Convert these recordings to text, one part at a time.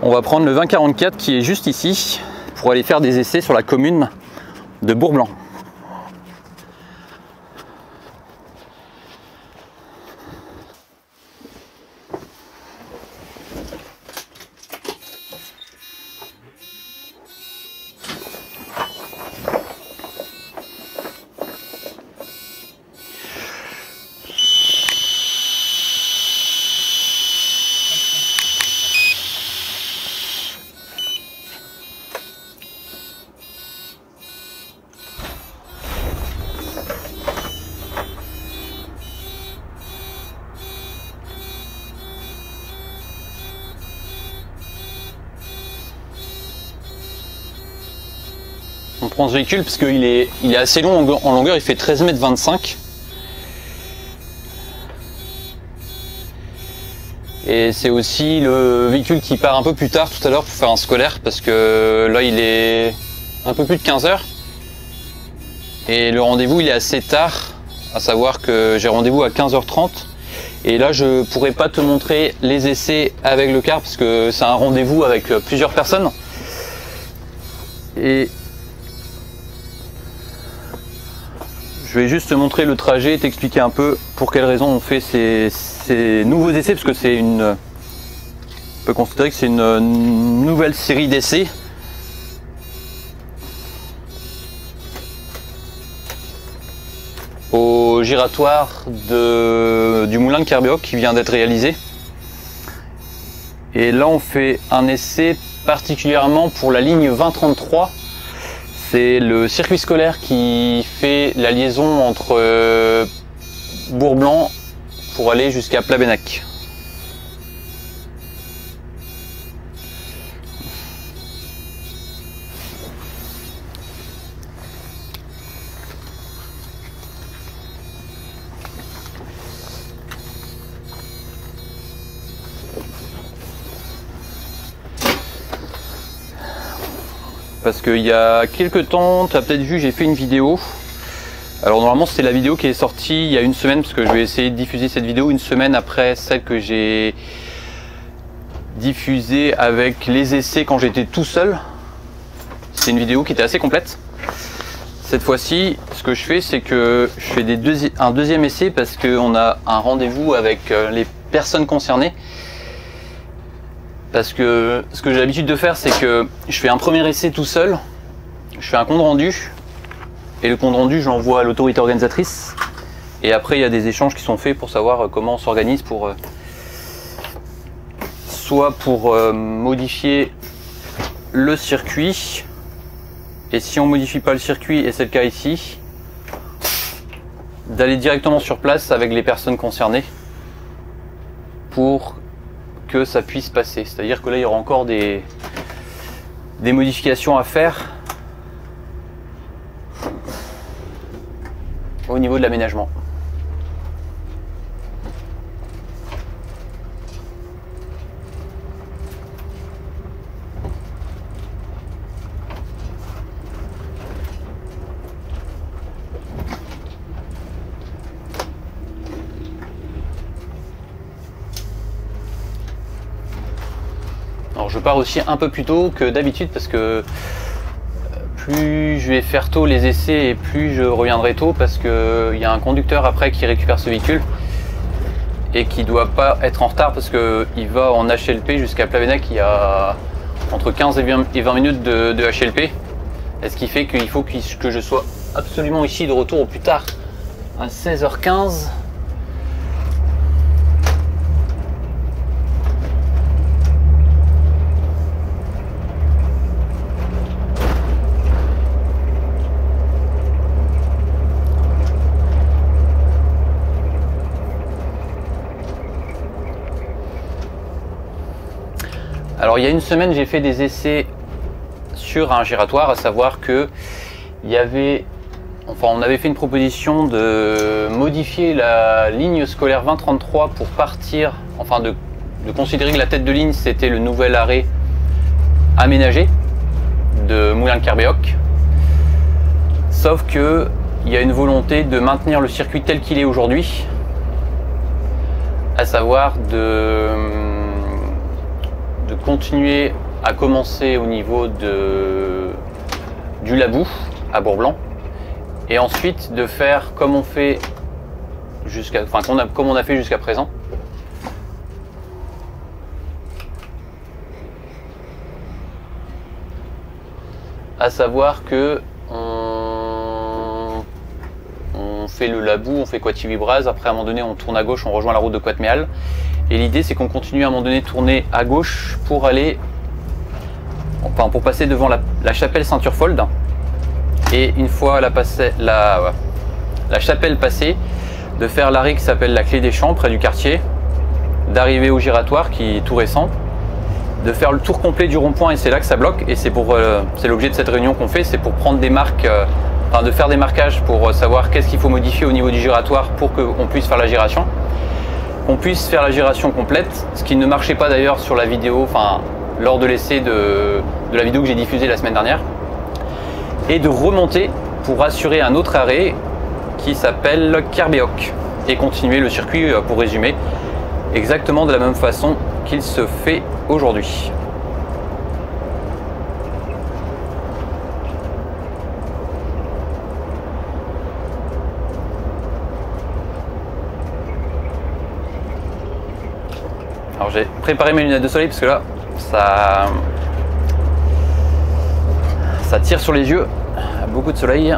On va prendre le 2044 qui est juste ici pour aller faire des essais sur la commune de Bourg-Blanc. On prend ce véhicule parce qu'il est assez long en longueur, il fait 13,25 m. Et c'est aussi le véhicule qui part un peu plus tard tout à l'heure pour faire un scolaire parce que là il est un peu plus de 15 h. Et le rendez-vous il est assez tard, à savoir que j'ai rendez-vous à 15h30. Et là je pourrais pas te montrer les essais avec le car parce que c'est un rendez-vous avec plusieurs personnes. Et je vais juste te montrer le trajet et t'expliquer un peu pour quelles raisons on fait ces nouveaux essais, parce que c'est on peut considérer que c'est une nouvelle série d'essais. Au giratoire du moulin de Kerbioc qui vient d'être réalisé. Et là on fait un essai particulièrement pour la ligne 2033. C'est le circuit scolaire qui fait la liaison entre Bourg-Blanc pour aller jusqu'à Plabennec. Parce qu'il y a quelques temps, tu as peut-être vu, j'ai fait une vidéo. Alors normalement c'était la vidéo qui est sortie il y a une semaine, parce que je vais essayer de diffuser cette vidéo une semaine après celle que j'ai diffusée avec les essais quand j'étais tout seul. C'est une vidéo qui était assez complète. Cette fois-ci, ce que je fais, c'est que je fais un deuxième essai parce qu'on a un rendez-vous avec les personnes concernées. Parce que ce que j'ai l'habitude de faire, c'est que je fais un premier essai tout seul, je fais un compte rendu, et le compte rendu, je l'envoie à l'autorité organisatrice. Et après, il y a des échanges qui sont faits pour savoir comment on s'organise pour soit pour modifier le circuit, et si on modifie pas le circuit, et c'est le cas ici, d'aller directement sur place avec les personnes concernées pour que ça puisse passer. C'est-à-dire que là il y aura encore des modifications à faire au niveau de l'aménagement. Alors je pars aussi un peu plus tôt que d'habitude parce que plus je vais faire tôt les essais et plus je reviendrai tôt, parce qu'il y a un conducteur après qui récupère ce véhicule et qui doit pas être en retard parce qu'il va en HLP jusqu'à Plabennec. Il y a entre 15 et 20 minutes de HLP, et ce qui fait qu'il faut que je sois absolument ici de retour au plus tard à 16h15. Alors il y a une semaine, j'ai fait des essais sur un giratoire, à savoir que on avait fait une proposition de modifier la ligne scolaire 2033 pour partir, enfin de considérer que la tête de ligne c'était le nouvel arrêt aménagé de Moulin de Kerbioc. Sauf que il y a une volonté de maintenir le circuit tel qu'il est aujourd'hui, à savoir de continuer à commencer au niveau du Labou à Bourg-Blanc et ensuite de faire comme on fait comme on a fait jusqu'à présent. À savoir que on fait le Labou, on fait Coiteville-Braz, après à un moment donné on tourne à gauche, on rejoint la route de Coatméal. Et l'idée c'est qu'on continue à un moment donné tourner à gauche pour aller, pour passer devant la chapelle Saint-Urfold. Et une fois la chapelle passée, de faire l'arrêt qui s'appelle la Clé des Champs près du quartier, d'arriver au giratoire qui est tout récent, de faire le tour complet du rond-point et c'est là que ça bloque. Et c'est l'objet de cette réunion qu'on fait, c'est pour prendre des marques, de faire des marquages pour savoir qu'est-ce qu'il faut modifier au niveau du giratoire pour qu'on puisse faire la giration. Qu'on puisse faire la giration complète, ce qui ne marchait pas d'ailleurs sur la vidéo, lors de l'essai de la vidéo que j'ai diffusée la semaine dernière. Et de remonter pour assurer un autre arrêt qui s'appelle Kerbéoc et continuer le circuit pour résumer exactement de la même façon qu'il se fait aujourd'hui. Alors j'ai préparé mes lunettes de soleil parce que là ça tire sur les yeux, beaucoup de soleil.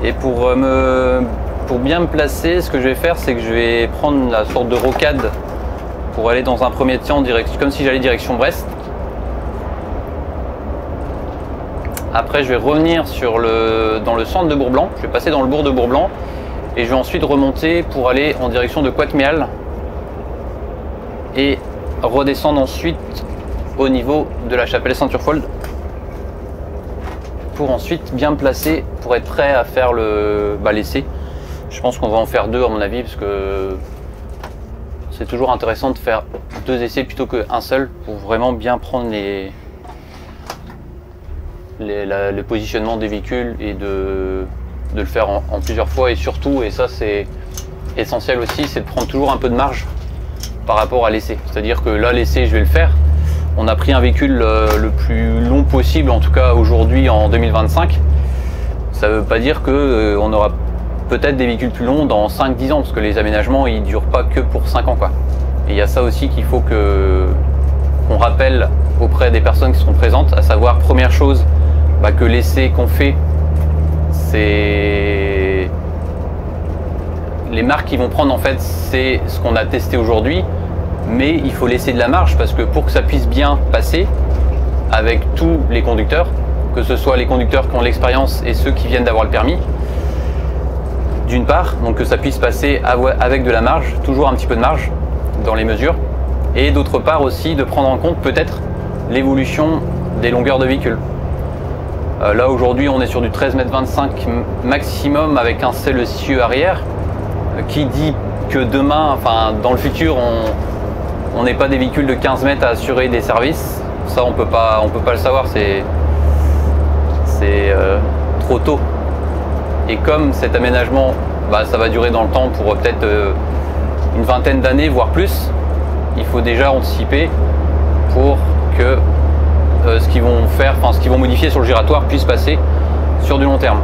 Et pour bien me placer, ce que je vais faire, c'est que je vais prendre la sorte de rocade pour aller dans un premier temps comme si j'allais direction Brest. Après, je vais revenir dans le centre de Bourg-Blanc. Je vais passer dans le bourg de Bourg-Blanc et je vais ensuite remonter pour aller en direction de Coatméal et redescendre ensuite au niveau de la chapelle Saint-Urfold pour ensuite bien me placer pour être prêt à faire l'essai. Je pense qu'on va en faire deux à mon avis parce que c'est toujours intéressant de faire deux essais plutôt qu'un seul pour vraiment bien prendre le positionnement des véhicules et de le faire en plusieurs fois et surtout, et ça c'est essentiel aussi, c'est de prendre toujours un peu de marge par rapport à l'essai. C'est-à-dire que là l'essai je vais le faire, on a pris un véhicule le plus long possible, en tout cas aujourd'hui en 2025. Ça ne veut pas dire qu'on aura peut-être des véhicules plus longs dans 5-10 ans parce que les aménagements ils durent pas que pour 5 ans quoi. Et il y a ça aussi qu'il faut qu'on rappelle auprès des personnes qui seront présentes, à savoir première chose, que l'essai qu'on fait, c'est les marques qui vont prendre en fait, c'est ce qu'on a testé aujourd'hui, mais il faut laisser de la marge parce que pour que ça puisse bien passer avec tous les conducteurs, que ce soit les conducteurs qui ont l'expérience et ceux qui viennent d'avoir le permis, d'une part, donc que ça puisse passer avec de la marge, toujours un petit peu de marge dans les mesures, et d'autre part aussi de prendre en compte peut-être l'évolution des longueurs de véhicule. Là aujourd'hui on est sur du 13,25 m maximum avec un CLE arrière, qui dit que demain, dans le futur, on n'est pas des véhicules de 15 mètres à assurer des services. Ça on peut pas le savoir, c'est trop tôt. Et comme cet aménagement, ça va durer dans le temps pour peut-être une vingtaine d'années, voire plus, il faut déjà anticiper pour que ce qu'ils vont modifier sur le giratoire puisse passer sur du long terme.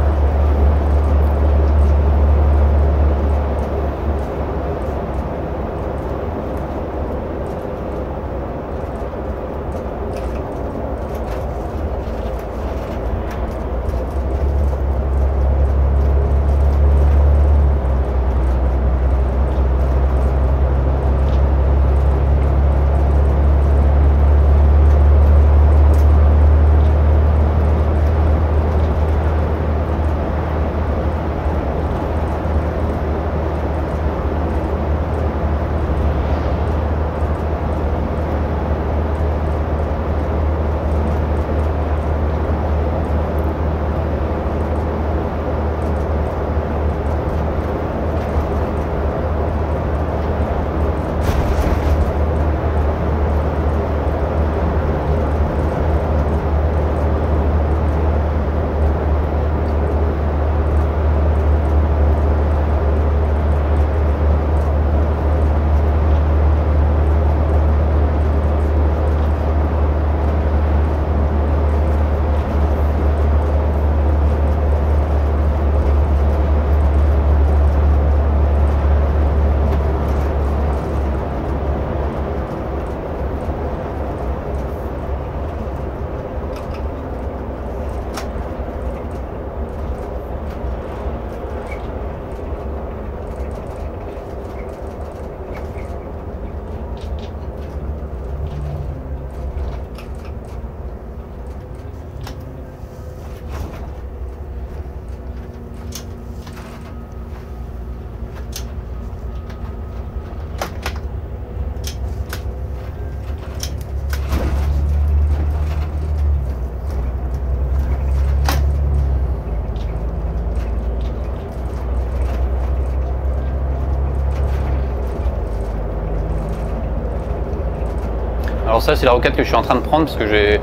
ça c'est la rocade que je suis en train de prendre parce que j'ai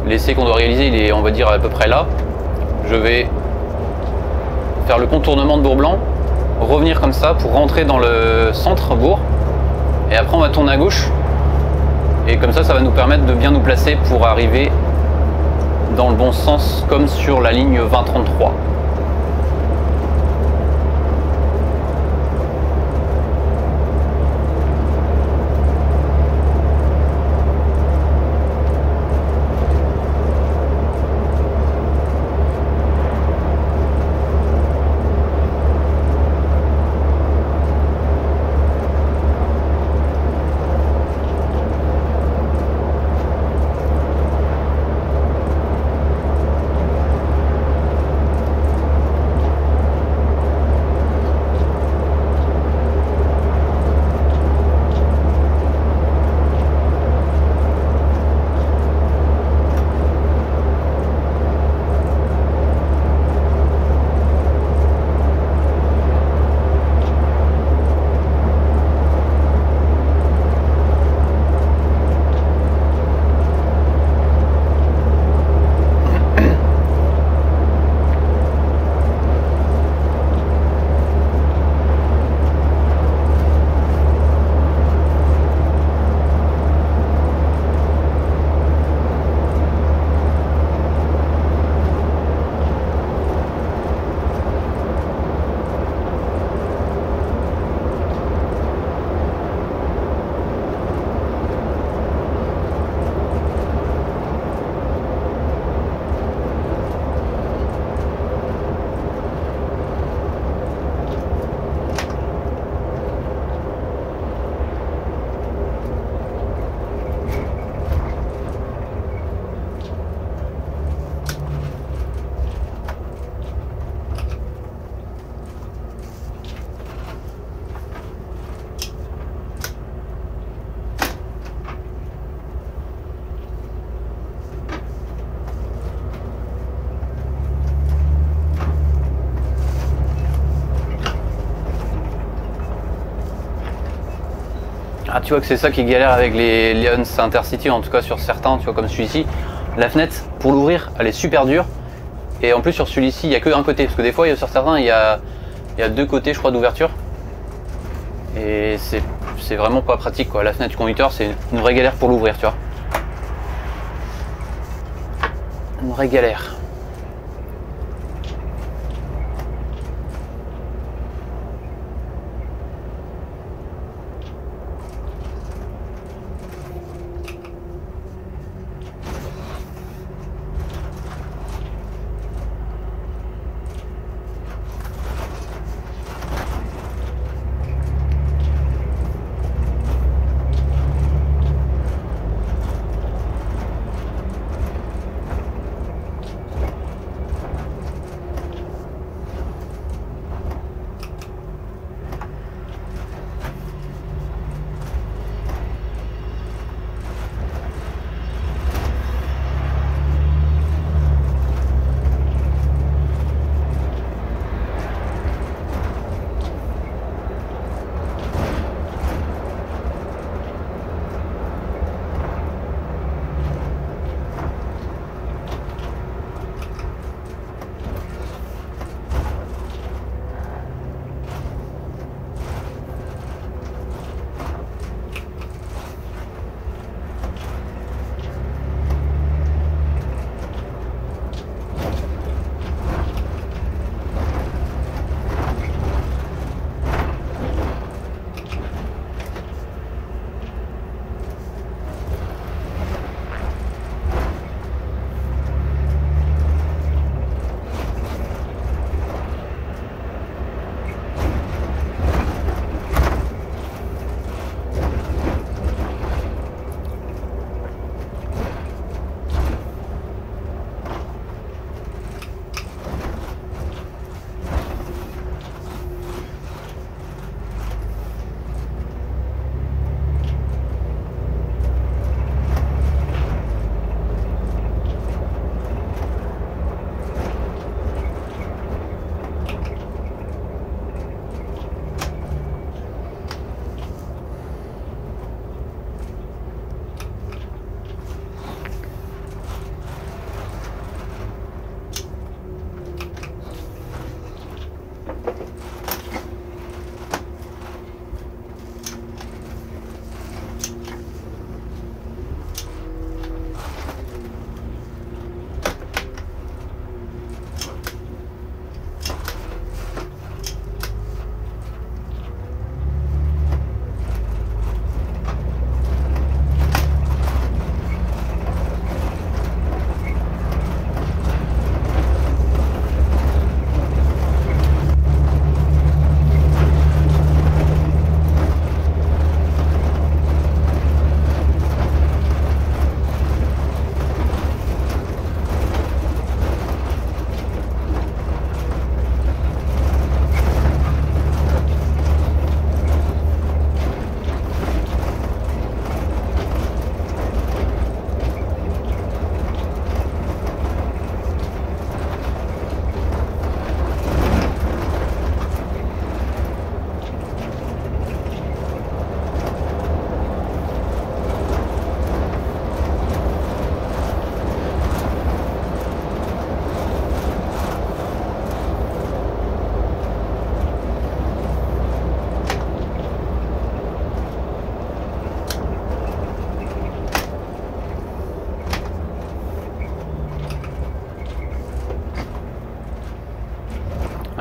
l'essai qu'on doit réaliser, il est on va dire à peu près là. Je vais faire le contournement de Bourg-Blanc, revenir comme ça pour rentrer dans le centre bourg et après on va tourner à gauche et comme ça va nous permettre de bien nous placer pour arriver dans le bon sens comme sur la ligne 2033. Ah, tu vois que c'est ça qui est galère avec les Lions Intercity, en tout cas sur certains, tu vois comme celui-ci. La fenêtre, pour l'ouvrir, elle est super dure. Et en plus sur celui-ci, il n'y a que un côté. Parce que des fois, sur certains, il y a deux côtés, je crois, d'ouverture. Et c'est vraiment pas pratique, quoi. La fenêtre du conducteur, c'est une vraie galère pour l'ouvrir, tu vois. Une vraie galère.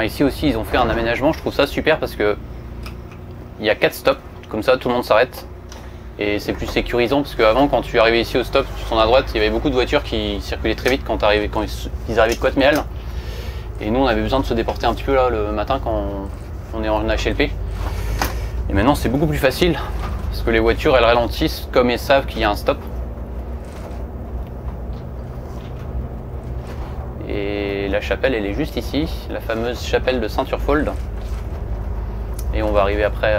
Ici aussi ils ont fait un aménagement, je trouve ça super parce que il y a 4 stops, comme ça tout le monde s'arrête. Et c'est plus sécurisant parce qu'avant, quand tu arrivais ici au stop, tu tournes à droite, il y avait beaucoup de voitures qui circulaient très vite quand ils arrivaient de Coatméal. Et nous, on avait besoin de se déporter un petit peu là le matin quand on est en HLP. Et maintenant, c'est beaucoup plus facile parce que les voitures, elles ralentissent comme elles savent qu'il y a un stop. Et la chapelle, elle est juste ici, la fameuse chapelle de Saint-Urfold. Et on va arriver après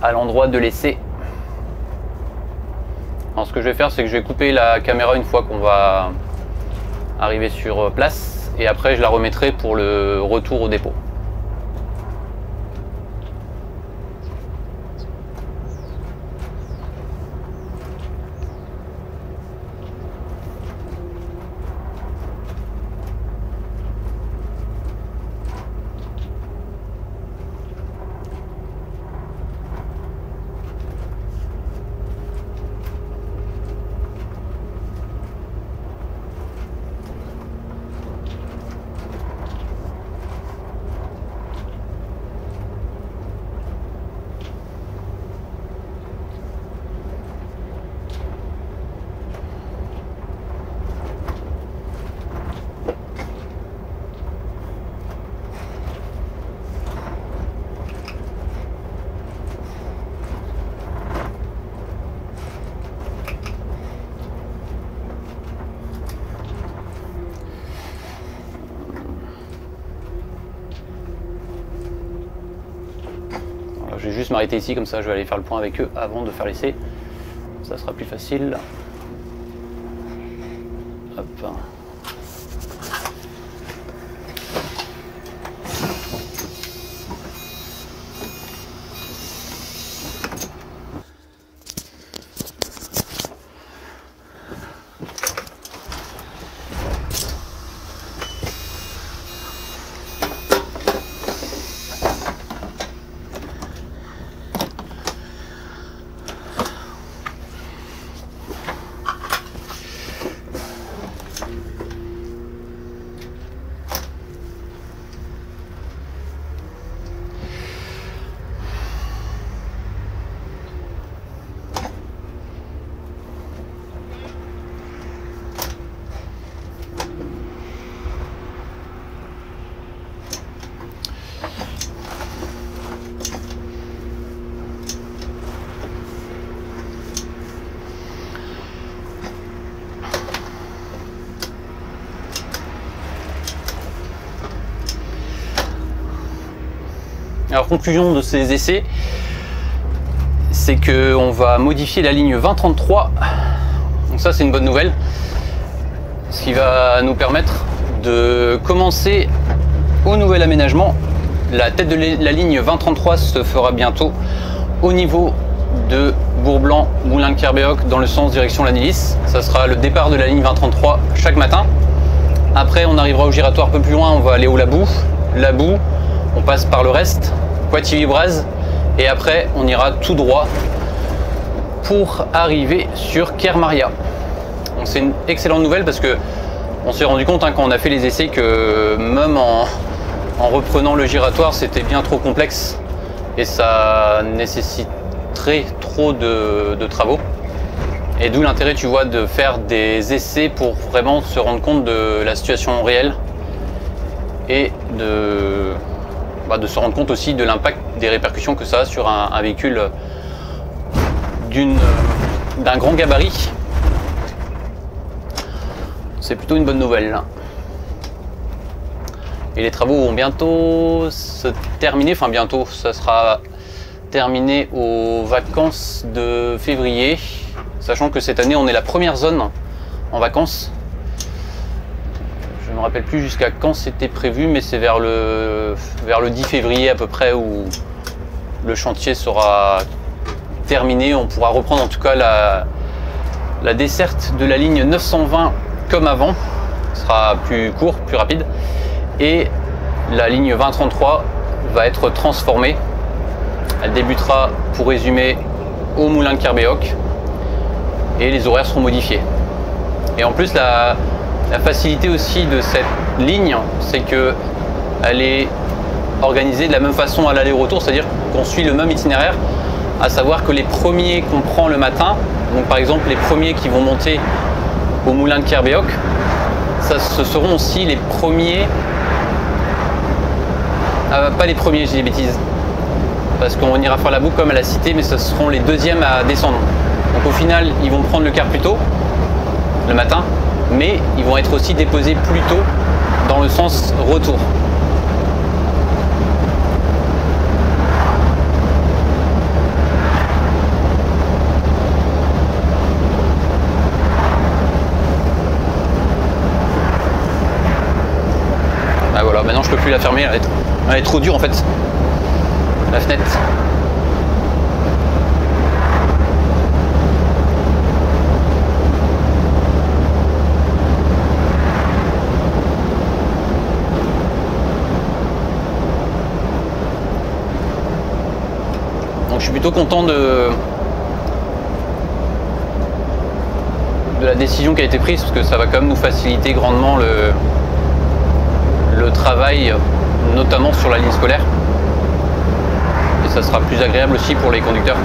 à l'endroit de l'essai. Alors ce que je vais faire, c'est que je vais couper la caméra une fois qu'on va arriver sur place et après je la remettrai pour le retour au dépôt. Je vais juste m'arrêter ici, comme ça je vais aller faire le point avec eux avant de faire l'essai. Ça sera plus facile. Hop. Alors conclusion de ces essais, c'est qu'on va modifier la ligne 2033. Donc ça c'est une bonne nouvelle. Ce qui va nous permettre de commencer au nouvel aménagement. La tête de la ligne 2033 se fera bientôt au niveau de Bourg-Blanc, Moulins-de-Kerbéoc dans le sens direction Lannilis. Ça sera le départ de la ligne 2033 chaque matin. Après on arrivera au giratoire un peu plus loin, on va aller au Labou. Labou, on passe par le reste, Poitiers-Vibraz, et après on ira tout droit pour arriver sur Kermaria. Donc c'est une excellente nouvelle parce que on s'est rendu compte quand on a fait les essais que même en reprenant le giratoire c'était bien trop complexe et ça nécessiterait trop de travaux. Et d'où l'intérêt, tu vois, de faire des essais pour vraiment se rendre compte de la situation réelle et de se rendre compte aussi de l'impact des répercussions que ça a sur un véhicule d'un grand gabarit. C'est plutôt une bonne nouvelle. Et les travaux vont bientôt se terminer, enfin bientôt, ça sera terminé aux vacances de février, sachant que cette année on est la première zone en vacances. Je ne me rappelle plus jusqu'à quand c'était prévu, mais c'est vers le 10 février à peu près où le chantier sera terminé. On pourra reprendre en tout cas la desserte de la ligne 920 comme avant. Ce sera plus court, plus rapide. Et la ligne 2033 va être transformée. Elle débutera, pour résumer, au Moulin de Kerbéoc et les horaires seront modifiés. Et en plus, la facilité aussi de cette ligne, c'est que elle est organisée de la même façon à l'aller-retour, c'est-à-dire qu'on suit le même itinéraire, à savoir que les premiers qu'on prend le matin, donc par exemple les premiers qui vont monter au moulin de Kerbéoc, ce seront aussi les premiers, pas les premiers, j'ai des bêtises, parce qu'on ira faire la boucle comme à la cité, mais ce seront les deuxièmes à descendre. Donc au final, ils vont prendre le car plus tôt, le matin, mais ils vont être aussi déposés plus tôt dans le sens retour. Ah voilà, maintenant je peux plus la fermer, elle est trop dure en fait, la fenêtre. Donc je suis plutôt content de la décision qui a été prise, parce que ça va quand même nous faciliter grandement le travail, notamment sur la ligne scolaire, et ça sera plus agréable aussi pour les conducteurs.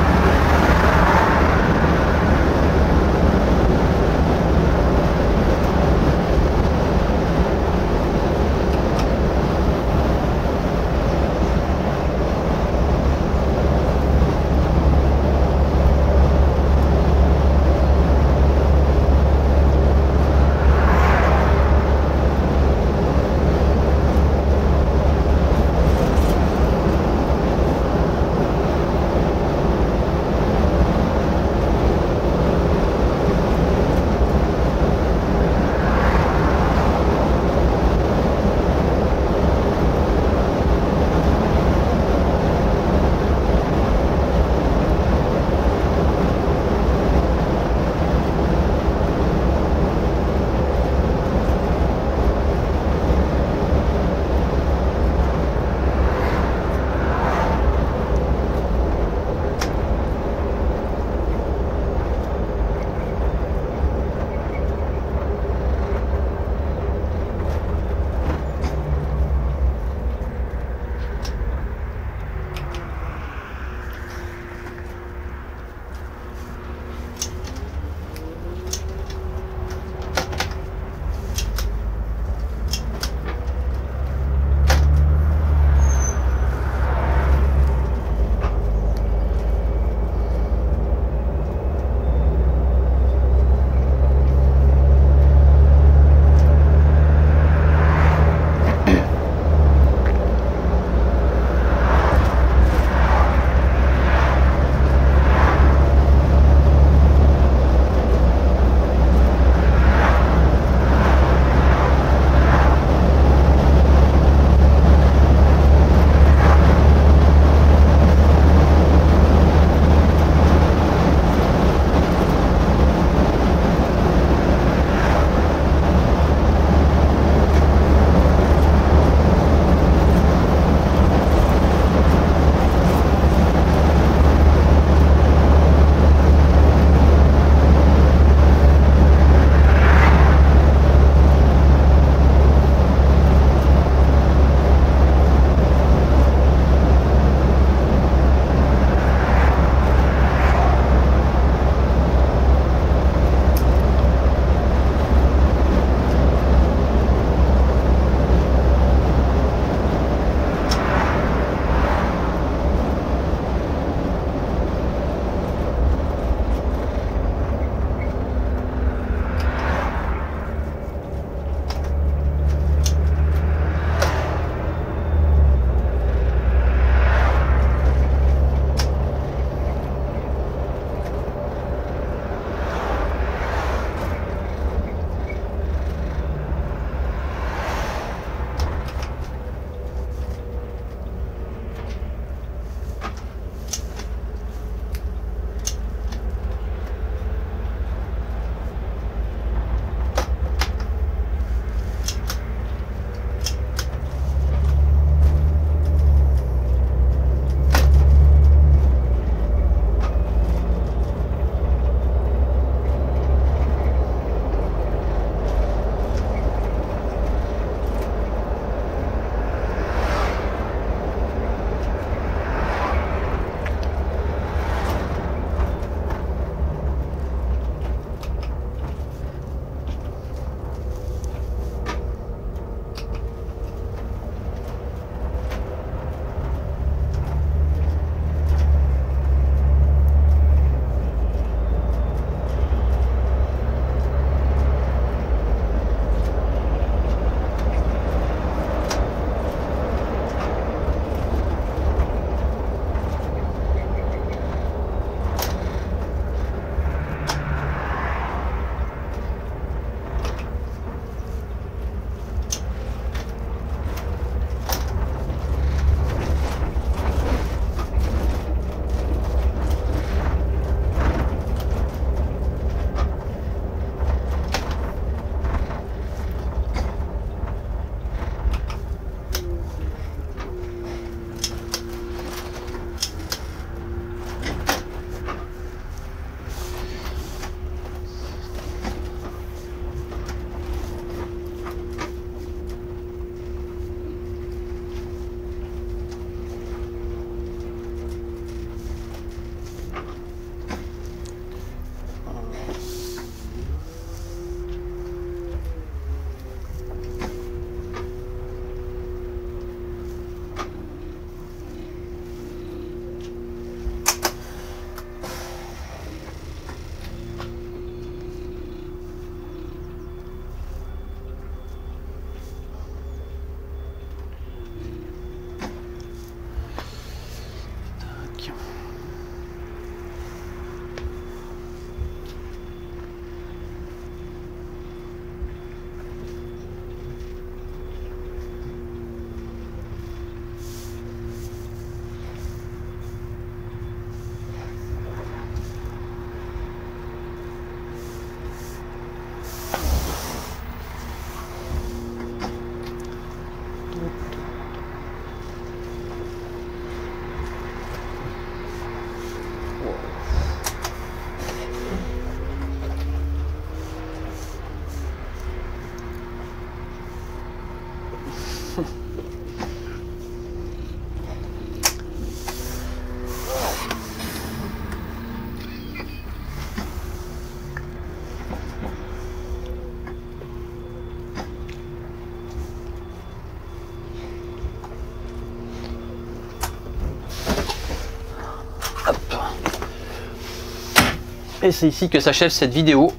Et c'est ici que s'achève cette vidéo.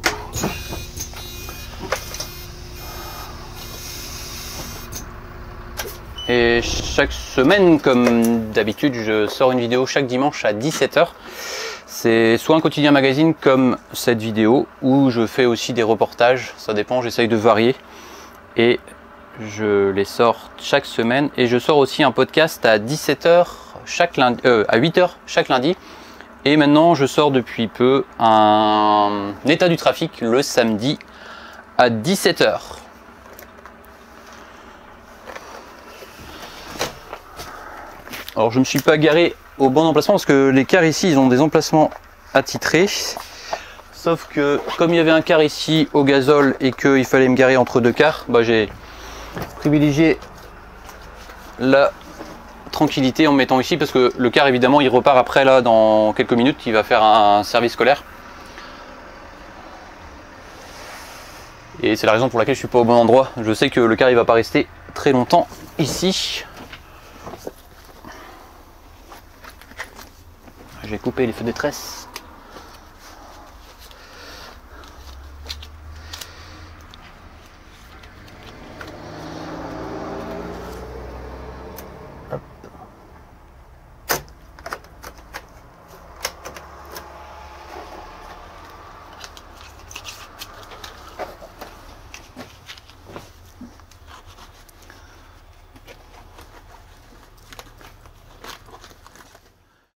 Et chaque semaine, comme d'habitude, je sors une vidéo chaque dimanche à 17 h. C'est soit un quotidien magazine comme cette vidéo, où je fais aussi des reportages, ça dépend, j'essaye de varier. Et je les sors chaque semaine. Et je sors aussi un podcast à 17 h chaque lundi, à 8 h chaque lundi. Et maintenant, je sors depuis peu un état du trafic le samedi à 17 h. Alors, je ne me suis pas garé au bon emplacement parce que les cars ici, ils ont des emplacements attitrés. Sauf que comme il y avait un car ici au gazole et qu'il fallait me garer entre deux cars, bah, j'ai privilégié la tranquillité en me mettant ici parce que le car évidemment il repart après là dans quelques minutes, il va faire un service scolaire. Et c'est la raison pour laquelle je suis pas au bon endroit. Je sais que le car il va pas rester très longtemps ici. Je vais couper les feux de tresse.